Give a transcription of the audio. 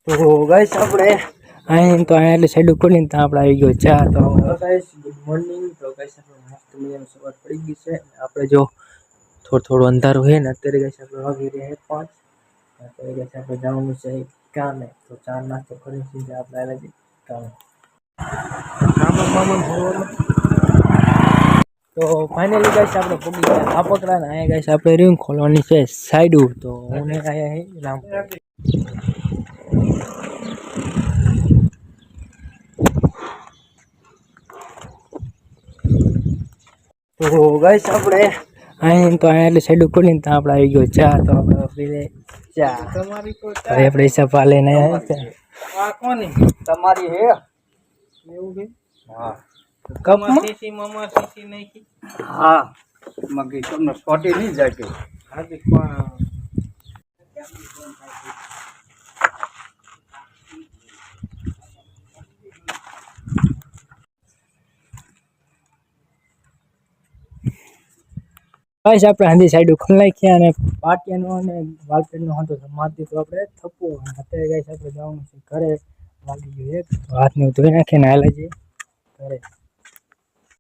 તો ગાઈસ આપણે અહીં તો અહીંયા એટલે સાઈડ ખોલીને ત્યાં આપણે આવી ગયો ચા. તો ગાઈસ ગુડ મોર્નિંગ. તો ગાઈસ આપણે મસ્ત મજાની સવાર પડી ગઈ છે. આપણે જો થોડું અંધારું છે ને અત્યારે ગાઈસ આપણે વાગી રહ્યા 5. અત્યારે ગાઈસ આપણે જવાનું છે કામે. તો ચા નાસ્તો કરી સીધા આપણે આવી જઈએ કામે. તો ફાઇનલી ગાઈસ આપણે પગી ગયા આ પકડા ને અહીંયા ગાઈસ આપણે રીંગ ખોલવાની છે સાઈડ. તો હું ને અહીંયા રામ. તો ગાઈસ આપણે અહીં તો અહીંયા એટલે સાઈડ ખોલીને ત્યાં આપણે આવી ગયો ચા. તો આપણે પીલે ચા. તમારી તો ચા આપણે હિસાબ લઈને આવ્યા છે. આ કોની તમારી હે એવું કે? હા કપમાં સીસી મામા સીસી નાખી. હા મગી તમને સ્કોટી નહીં જાય કે હાજી પણ ગાઈસ આપણે હાંડી સાઈડ ખોલી નાખ્યા અને પાટિયાનો અને વાલપેટનો હતો મારતી તો આપણે થપ્પો. અત્યારે ગાઈસ આપણે જવાનું છે ઘરે. વાગી ગયું 1. હાથને ધોઈ નાખીને હાલે જઈએ ઘરે.